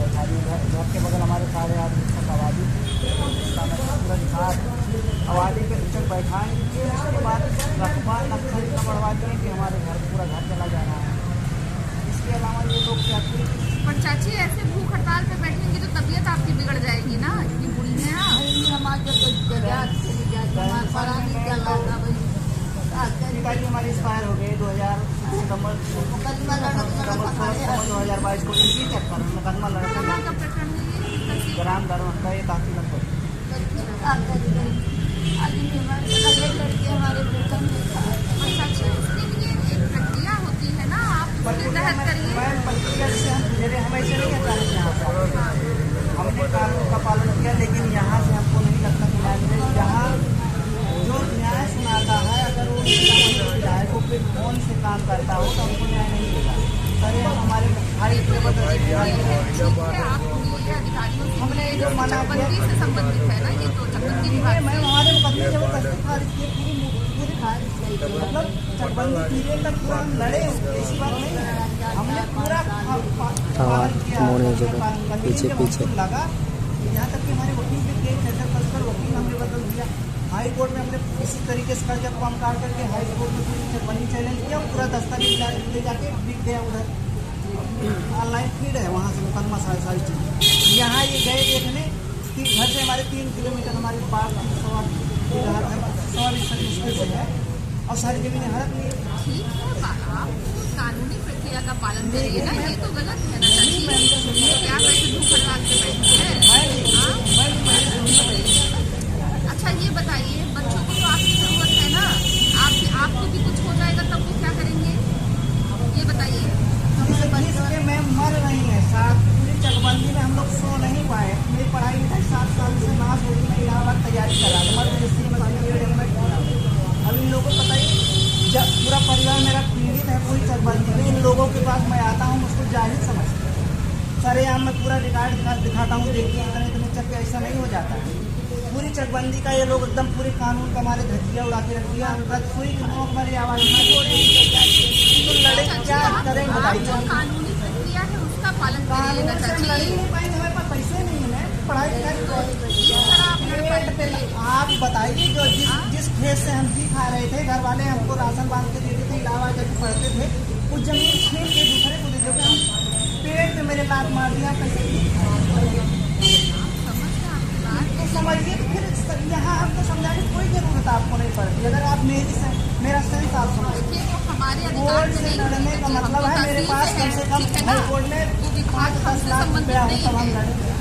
बैठा दी। घर के बगल हमारे 8.5 तक आबादी थी, उसका मैं पूरा दिखा आबादी के तक बैठाएंगे। उसके बाद रकबा नक्शा इतना बढ़वा दिए कि हमारे घर पूरा घर चला जा रहा है। इसके अलावा ये लोग क्या पर चाची ऐसे भूख हड़ताल पे बैठेंगे तो तबीयत आपकी बिगड़ जाएगी ना, इतनी बुरी है आप। पिताजी हमारे एक्सपायर हो गए 2000 2022 को इसी चक्कर में मुकदमा लड़ते कहाँ का प्रकरण है ये? ग्राम दरवंता ये काफी लगभग और चाची इसके लिए एक प्रक्रिया होती है ना, आप उसके तहत करिए। प्रक्रिया से हम ऐसे नहीं हटा रहे यहाँ पर। हमने कानून का पालन किया, लेकिन यहाँ से हमको नहीं लगता कि न्याय मिले। यहाँ जो न्याय सुनाता है, अगर वो विधायकों पे कौन से काम करता हो तो हमको न्याय नहीं मिलेगा। सर हमारे भाई के हमने जो चकबंदी से संबंधित है ना, ये तो चकबंदी विभाग मैं हमारे मुकदमे जब मतलब चकबंदी पीरियड तक पूरा हम लड़े, ऐसी बात नहीं है। हमने पूरा पीछे लगा, यहाँ तक कि हमारे वकील के केस फैसला कर वकील हमने बदल दिया। हाई कोर्ट में हमने इसी तरीके से जब काम काट करके हाई कोर्ट में पूरी चकबंदी चैलेंज किया, पूरा दस्तावेज ले जाके बिक गया। उधर ऑनलाइन फीड है, वहाँ से मुकदमा सारी चीज़। यहाँ ये गए देखने कि घर से हमारे 3 किलोमीटर हमारे पास मुश्किल से है और सारी जमीनें हड़प ली। ठीक है, आप कानूनी प्रक्रिया का पालन करिए ना, ये तो गलत है ना चाची। क्या वैसे भूख हड़ताल पे बैठे हैं? अच्छा ये बताइए, बच्चों को तो आपकी जरूरत है ना, आपको भी कुछ हो जाएगा तब वो क्या करेंगे, ये बताइए। मैं मर रही है साथ पूरी चकबंदी में हम लोग सो नहीं पाए। मेरी पढ़ाई लिखाई 7 साल से नाश हो गई। मैं इलाहाबाद तैयारी कर रहा था, अब इन लोगों को पता ही जब पूरा परिवार मेरा पीड़ित है पूरी चकबंदी में। इन लोगों के पास मैं आता हूँ, मुझको जाहिल समझते हैं। सरेआम मैं पूरा रिकॉर्ड दिखाता हूँ, देखिए इतने चक्के ऐसा नहीं हो जाता है। पूरी चकबंदी का ये लोग एकदम पूरे कानून का हमारे धज्जिया उड़ा के रख दिया। कोई हमारी आवाज़ ना छोड़े तो लड़े क्या करेंगे बताइए। कानूनी प्रक्रिया है उसका पालन करिए ना चाची। हमारे पास पैसे नहीं है, पढ़ाई आप बताइए। जो जिस खेत से हम जी खा रहे थे, घर वाले हमको राशन बांध के देते थे, इलाहाबाद जब पढ़ते थे, उस जमीन छीन के दूसरे को दे देते। पेड़ पे मेरे लात मार दिया, पैसे समझिए। फिर यहाँ हमको समझाने की कोई जरूरत आपको नहीं पड़ती। अगर आप मेरा सेंस आप समझिए, कोर्ट से लड़ने का मतलब है मेरे पास कम से कम हाई कोर्ट में 5-10 लाख रुपया हो तब हम लड़ेंगे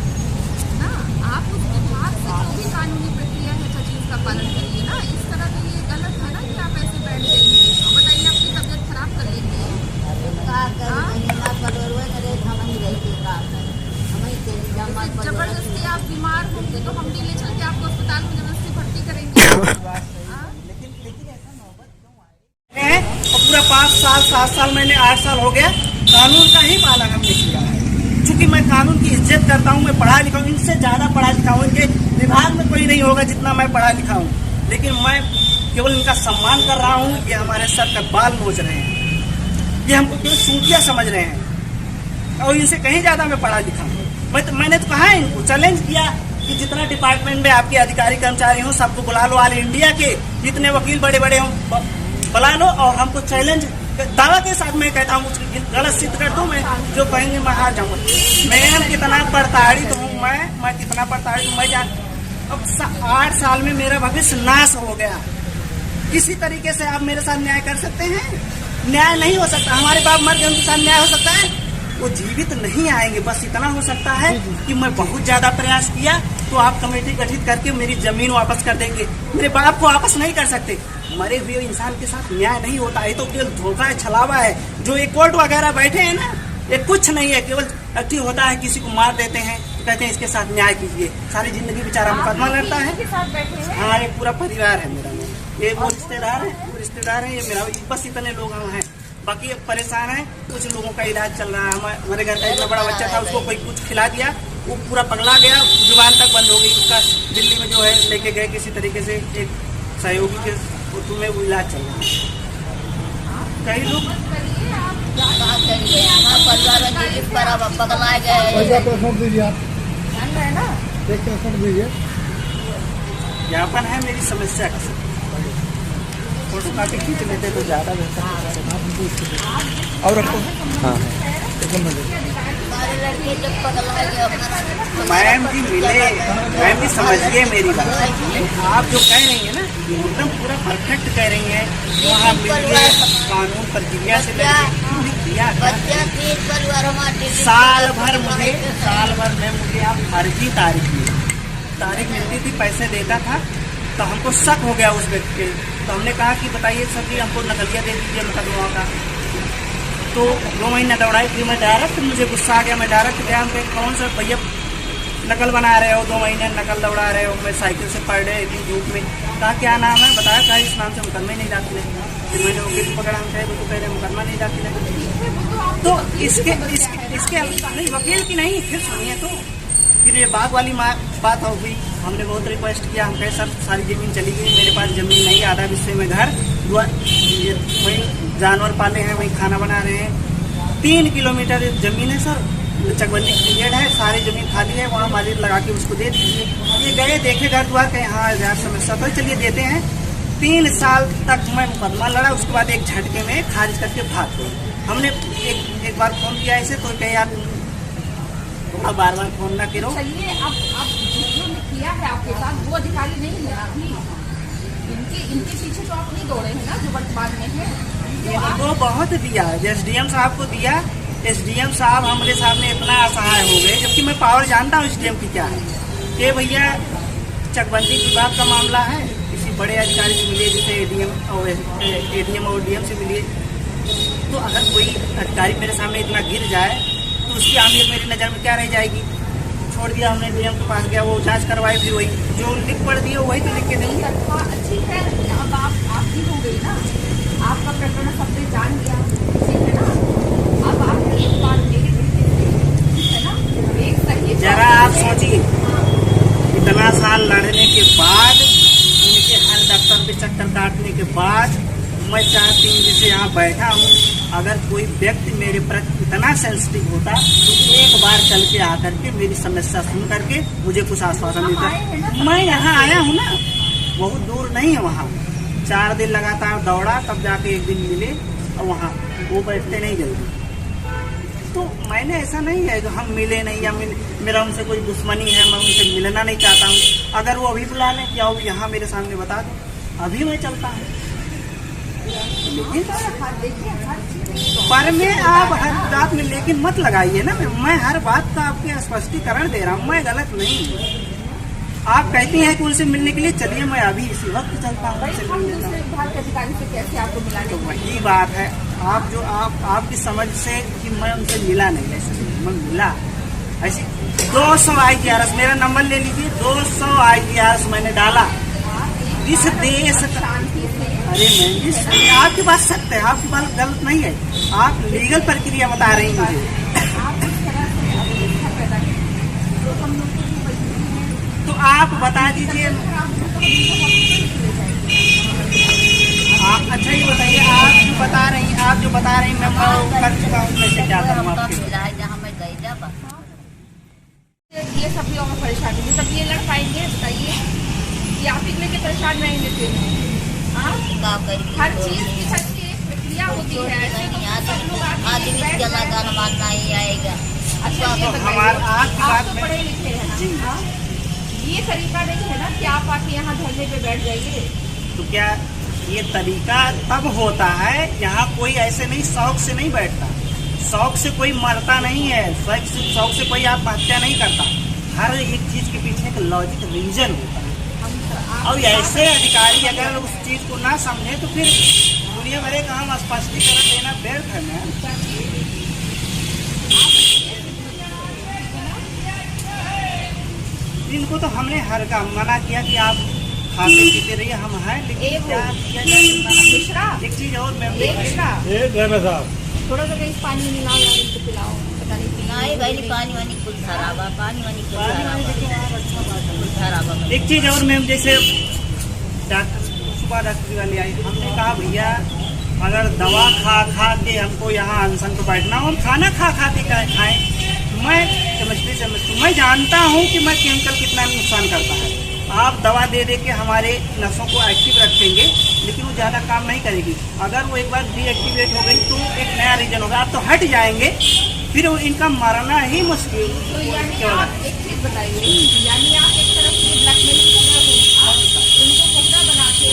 ना। आप उस विभाग से जो भी कानूनी प्रक्रिया है चाची उसका पालन करिए ना। इस तरह तो ये गलत है ना कि आप ऐसे बैठ जाइए और बताइए अपनी तबियत खराब कर लेंगे। जबरदस्ती आप बीमार होंगे तो हम भी ले चल के आपको अस्पताल में जबरदस्ती भर्ती करेंगे। लेकिन ऐसा नौबत क्यों आए? और पूरा 7 साल मैंने 8 साल हो गया कानून का ही पालन हमने किया है। चूंकि मैं कानून की इज्जत करता हूँ, मैं पढ़ा लिखा हूँ, इनसे ज्यादा पढ़ा लिखा हूँ। इनके विभाग में कोई नहीं होगा जितना मैं पढ़ा लिखा हूँ, लेकिन मैं केवल इनका सम्मान कर रहा हूँ। ये हमारे सर का बाल नोच रहे हैं, ये हमको केवल सूटिया समझ रहे हैं और इनसे कहीं ज्यादा मैं पढ़ा लिखा हूँ। मैंने तो कहा है, इनको चैलेंज किया कि जितना डिपार्टमेंट में आपके अधिकारी कर्मचारी हो सबको बुला लो, ऑल इंडिया के जितने वकील बड़े बड़े हों बुला लो और हमको चैलेंज दावा के साथ मैं कहता हूँ गलत सिद्ध कर दूं। मैं जो कहेंगे मैं हार जाऊंगा। मैं कितना प्रताड़ित हूँ, मैं कितना प्रताड़ित हूँ मैं जान। अब 8 साल में मेरा भविष्य नाश हो गया। किसी तरीके से आप मेरे साथ न्याय कर सकते हैं? न्याय नहीं हो सकता। हमारे बाप मर गए, उनके साथ न्याय हो सकता है? वो जीवित नहीं आएंगे। बस इतना हो सकता है कि मैं बहुत ज्यादा प्रयास किया तो आप कमेटी गठित करके मेरी जमीन वापस कर देंगे। मेरे बाप को वापस नहीं कर सकते। मरे हुए इंसान के साथ न्याय नहीं होता है, तो केवल धोखा है, छलावा है। जो ये कोर्ट वगैरह बैठे हैं ना, ये कुछ नहीं है, केवल एक्टिव होता है। किसी को मार देते हैं तो कहते हैं इसके साथ न्याय कीजिए। सारी जिंदगी बेचारा मुकदमा लड़ता है। हाँ, एक पूरा परिवार है मेरा। ये वो रिश्तेदार है, ये मेरा, बस इतने लोग हम हैं। बाकी परेशान है। कुछ लोगों का इलाज चल रहा है। हमारे घर का इतना बड़ा बच्चा था, उसको कोई कुछ खिला दिया, वो पूरा पगला गया, जुबान तक बंद हो गई उसका। दिल्ली में जो है लेके गए किसी तरीके से, एक सहयोगी के तुम्हें वो इलाज चल रहा है। कई लोग परिवार बेचारा पगला गए। दीजिए आप, जान रहे हैं ना। एक पेशेंट दीजिए। ज्ञापन है मेरी समस्या का, फोटो कापी खींच लेते तो ज्यादा बेहतर। और रखो। हाँ हमारे लड़के जब पगला गए अपना। मैम जी मिले, मैम जी समझिए मेरी बात। आप जो कह रही हैं ना एकदम पूरा परफेक्ट कह रही हैं। वहाँ मिलिए, कानून प्रक्रिया से दिया बच्चा 3 परिवार हमारे साल भर में मुझे आप फर्जी तारीख मिलती थी, पैसे देता था तो हमको शक हो गया उस व्यक्ति पे। तो हमने कहा कि बताइए सर जी हमको नकलिया दे दीजिए मुकदमा का। तो 2 महीना दौड़ाई, फिर मैं डायरेक्ट, मुझे गुस्सा आ गया, मैं डायरेक्ट गया पे कौन सा भैया नकल बना रहे हो, 2 महीने नकल दौड़ा रहे हो, मैं साइकिल से पढ़ रहे इतनी धूप में। कहा क्या नाम है, बताया कहा इस नाम से मुकदमा नहीं दाखिल है। फिर मैंने वकील पकड़ा, हम कहे वो तो कह रहे मुकदमा नहीं दाखिल है। तो इसके नहीं वकील की नहीं, फिर सुनिए तो फिर ये बाग वाली बात हो गई। हमने बहुत रिक्वेस्ट किया, हम कहे सर सारी ज़मीन चली गई, मेरे पास ज़मीन नहीं, आधा हिस्से में घर, वही जानवर पाले हैं, वही खाना बना रहे हैं। 3 किलोमीटर ज़मीन है सर, चकबंदी पीरियड है, सारी ज़मीन खाली है, वहाँ मालिक लगा के उसको दे दीजिए। ये गए देखे घर द्वार, कहे हाँ यार समस्या तो चलिए देते हैं। 3 साल तक मैं मुकदमा लड़ा, उसके बाद एक झटके में खारिज करके भाग गए। हमने एक बार फ़ोन किया ऐसे, तो कहे यार अब बार फोन ना करो। चलिए अब जिन्होंने किया है आपके साथ वो अधिकारी नहीं है अभी, इनके पीछे तो आप नहीं दौड़े हैं ना जो वर्तमान में है। इनको बहुत दिया, एसडीएम साहब को दिया, एसडीएम साहब हमारे सामने इतना असहाय हो गए, जबकि मैं पावर जानता हूँ एसडीएम की क्या है। कि भैया चकबंदी विभाग का मामला है, किसी बड़े अधिकारी से मिलिए, जैसे एडीएम और डीएम से मिलिए। तो अगर कोई अधिकारी मेरे सामने इतना गिर जाए तो उसकी अहमियत मेरी नज़र में क्या रह जाएगी। छोड़ दिया हमने, डीएम के पास गया, वो जांच करवाई, फिर वही जो लिख पढ़ दिया वही तो लिख के देंगे। ठीक है, अब आपकी हो गई ना, आपका प्रकरण सबने जान लिया, ठीक है ना। अब आप एक बार मेरे ठीक है ना, एक सही जरा आप सोचिए, इतना साल लड़ने के बाद, उनके हर दफ्तर पे चक्कर काटने के बाद, मैं 4-3 दिन से यहाँ बैठा हूँ। अगर कोई व्यक्ति मेरे प्रति इतना सेंसिटिव होता तो एक बार चल के आकर के मेरी समस्या सुन करके मुझे कुछ आश्वासन देता। मैं यहाँ आया हूँ ना, बहुत दूर नहीं है वहाँ। 4 दिन लगातार दौड़ा, तब जाके एक दिन मिले, और वहाँ वो बैठते नहीं जल्दी। तो मैंने ऐसा नहीं है कि हम मिले नहीं या मेरा उनसे कोई दुश्मनी है, मैं उनसे मिलना नहीं चाहता हूँ। अगर वो अभी बुला लें, क्या वो यहाँ मेरे सामने बता दो, अभी मैं चलता हूँ। लेकिन पर में आप हर बात में लेकिन मत लगाइए ना। मैं हर बात का आपके स्पष्टीकरण दे रहा हूँ, मैं गलत नहीं हूँ। आप कहती हैं कि उनसे मिलने के लिए, चलिए मैं अभी इसी वक्त चलता हूँ। तो वही बात है, आपकी समझ से कि मैं उनसे मिला नहीं, ऐसे मैं मिला ऐसे 200 IGRS मेरा नंबर ले लीजिए, 200 IGRS मैंने डाला इस देश का। अरे मैम जी आपकी बात सत्य है, आपकी बात गलत नहीं है, आप लीगल प्रक्रिया बता रही हैं मुझे। तो आप बता दीजिए, अच्छा ये बताइए, आप जो बता रही मैं कर चुका हूँ, कैसे क्या करूँ आपके। ये सब लोगों में परेशानी है, सब ये लड़ पाएंगे बताइए, ये आप ही लेके परेशान रहेंगे फिर। हर चीज की एक प्रक्रिया होती है, आदमी चला गाना मारना ही आएगा। अच्छा ये आप तो पढ़े लिखे हैं ना, ये तरीका नहीं है ना कि आप आके यहाँ धरने पे बैठ जाइए। तो क्या ये तरीका तब होता है, यहाँ कोई ऐसे नहीं शौक से नहीं बैठता, शौक से कोई मरता नहीं है, शौक से कोई आत्महत्या नहीं करता। हर एक चीज के पीछे एक लॉजिक रीजन होता है, और ऐसे अधिकारी अगर उस चीज को ना समझे तो फिर दुनिया भरे का हम स्पष्टीकरण देना व्यर्थ है। मैम इनको तो हमने हर का मना किया कि आप खाते पीते रहिए, हम हैं, लेकिन क्या एक चीज और मैम, थोड़ा सा कहीं पानी मिलाओ या इनको पिलाओ, पता नहीं भाई पानी वानी कुछ खराब है, पानी वानी कुछ खराब है। एक चीज और मैम, जैसे सुबह डॉक्टर वाले आई, हमने कहा भैया अगर दवा खा के हमको यहाँ अनशन पे बैठना, हम खाना खा के खाएं, मैं समझती मैं जानता हूँ कि मैं केमिकल कितना नुकसान करता है। आप दवा दे दे के हमारे नसों को एक्टिव रखेंगे, लेकिन वो ज़्यादा काम नहीं करेगी। अगर वो एक बार डीएक्टिवेट हो गई तो एक नया रीजन होगा, आप तो हट जाएंगे, फिर वो इनका मरना ही मुश्किल। तो यानी आप एक चीज बताइए, यानी आप एक तरफ से ब्लैकमेलिंग कर रहे हो, उनको पकड़ा बना के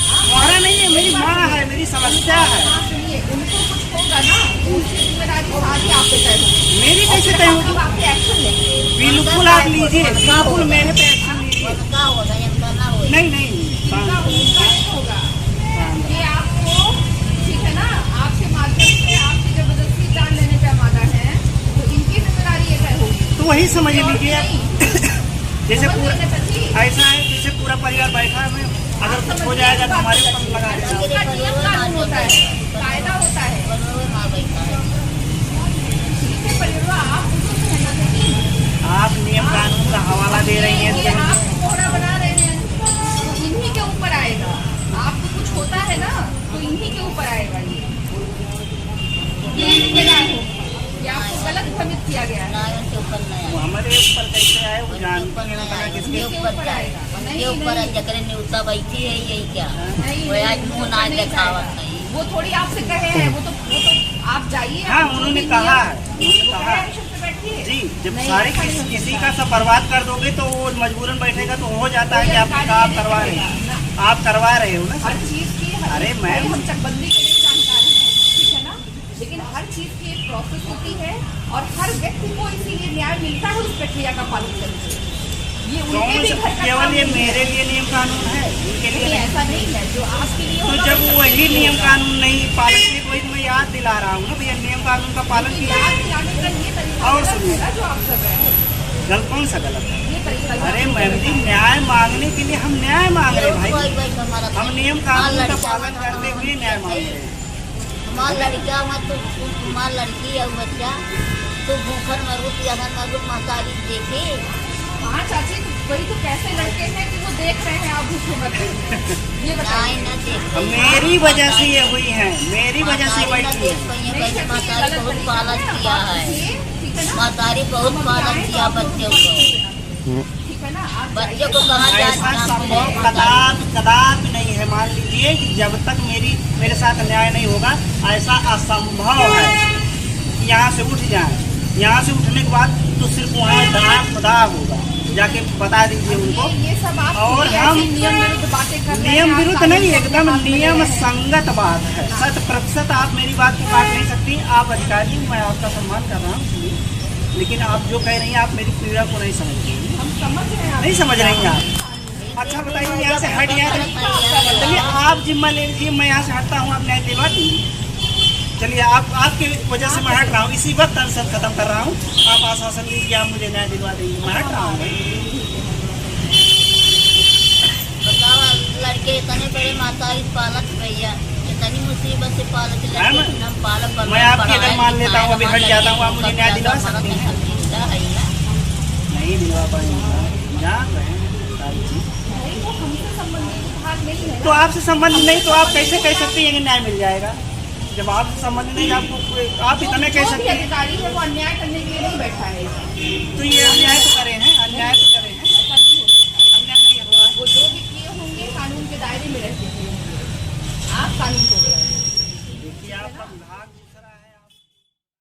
हमारा नहीं है, मेरी माँ है, मेरी समस्या है। हाँ, सुनिए, उनको कुछ होगा ना, उनकी जिम्मेदारी सारी आप पे तय होगी। मेरी कैसे तय होगी? अब आपके एक्शन लेंगे। बिल्कुल आप लीजिए, बिल्कुल मेरे पे एक्शन लीजिए। उनका होगा इनका ना हो। नहीं नहीं उनका नहीं होगा, ये आपको ठीक है ना, आपके माध्यम से आपकी जबरदस्ती जान लेने पे आमादा है, तो इनकी जिम्मेदारी ये तय होगी। तो वही समझ लीजिए आप। जैसे समझ पूरा लेने पे ठीक। ऐसा है, जैसे पूरा परिवार बैठा है, अगर कुछ हो जाएगा तो हमारे ऊपर लगा देगा। उसका नियम कानून होता है, कायदा होता है। माँ बैठा है। ठीक है परिवार, आप उसको सहमत हैं? आप नियम कानून का हवाला दे रही ये हैं। आप कोहरा बना रहे हैं, तो इन्हीं के ऊपर आएगा। आपको कुछ होता है ना, तो इन्हीं के ऊपर आएगा ये जिम्मेदार हो। ये आपको गलत भ्रमित किया गया है। ना उनके ऊपर नहीं वो हमारे ऊपर कैसे आए वो जानते हैं, पता किसके उनके ऊपर क्या है? उनके ऊपर जकरे न्यूता बैठी है यही क्या? नहीं, वो आज मुँह ना नहीं दिखावत जाएगा। नहीं। वो थोड़ी आपसे कहे हैं, वो तो आप जाइए। हाँ, आप उन्होंने जो भी कहा नियम- है, उन्होंने वो कहा है। एक्शन पे बैठिए। जी, जब नहीं, सारे ऐसा नहीं हो किसी सकता। का सब बर्बाद कर दोगे तो वो मजबूरन बैठेगा, तो हो जाता है कि आप कोई आप अधिकारी करवा नहीं रहे करेगा। हैं, आप करवा रहे हो ना। हर चीज की अरे मैम। हम चकबंदी के लिए जानकार हैं, ठीक है ना, लेकिन हर चीज की एक प्रोसेस होती है और हर व्यक्ति को इसीलिए न्याय मिलता है उस प्रक्रिया का पालन करके। ये उनके कौन भी सा घर का केवल काम ये नहीं है। मेरे लिए नियम कानून है, उनके लिए नहीं, नहीं। ऐसा नहीं है, जो आपके लिए तो होगा जब वो वही सबके लिए नियम होगा। कानून नहीं पालन किए, तो वही मैं याद दिला रहा हूँ ना भैया, नियम कानून का पालन तो किया। याद दिलाने का ये तरीका और गलत सुनिए। है ना जो आप कर रहे हैं, गलत कौन सा गलत है? ये तरीका गलत अरे है। मैम जी, न्याय मांगने के लिए हम न्याय मांग रहे हैं कोई भाई। बैठा हमारा हम नियम कानून का पालन करते हुए न्याय मांग रहे हैं। हमारा लड़का मैं तो तुम्हारा लड़की और बच्चा तो भूखन मरूत यहन मरूत महतारी देखे। हाँ चाची, वही तो कैसे लड़के हैं कि वो देख रहे हैं आप भूखे मर रहे हैं। ये बताइए। नहीं न देख मेरी वजह से ये हुई है, मेरी वजह से बैठी है। नहीं, चाची, महतारी गलत बहुत तरीका पालन है, किया आप है। देखिए, ठीक है ना? महतारी बहुत हम पालन जाएं किया तो बच्चों आपको को। ठीक है ना, आप बच्चों जाइए, को कहाँ ऐसा जाना संभव कदापि नहीं है। मान लीजिए कि जब तक मेरे साथ न्याय नहीं होगा, ऐसा असंभव है कि यहाँ से उठ जाए। यहाँ से उठने के बाद तो सिर्फ वहाँ दाम खुदा होगा, जाके बता दीजिए उनको। ये सब आप और ऐसी हम नियम विरुद्ध बातें कर रहे हैं। नियम आप विरुद्ध कानून नहीं, को एकदम हाथ में ले नियम रहे हैं। संगत बात है। 100% आप मेरी बात को काट नहीं सकती। आप अधिकारी, मैं आपका सम्मान कर रहा हूँ, सुनिए। लेकिन आप जो कह रही हैं, आप मेरी पीड़ा को नहीं समझ रही हैं। हम समझ रहे हैं, नहीं समझ रही हैं आप। अच्छा बताइए, यहाँ से हट जाए। चलिए आप जिम्मा ले लीजिए, मैं यहाँ से हटता हूँ, आप न्याय दिलवा दीजिए। चलिए आपकी वजह से मैं हट रहा हूँ, इसी वक्त अनशन खत्म कर रहा हूँ। आप आश्वासन दीजिए, आप मुझे न्याय दिलवा देंगे, मैं हट रहा हूँ। बताओ लड़के इतने बड़े महतारी पालक भैया, इतनी मुसीबत से पालक मैम, लड़के हम पालक मैं आपकी अगर मान लेता हूँ, अभी हट जाता हूँ, आप मुझे न्याय दिलवा सकते हैं? नहीं दिलवा पाएंगे, जान रहे हैं सारी चीज़। नहीं, वो हमसे संबंधित भाग नहीं है ना। तो आपसे संबंध नहीं, तो आप कैसे कह सकती हैं कि न्याय मिल जाएगा? जब आपसे संबंध नहीं, आपको आप इतने कह जो भी सकते हैं, अधिकारी है वो अन्याय करने के लिए नहीं बैठा है। तो ये अन्याय तो करें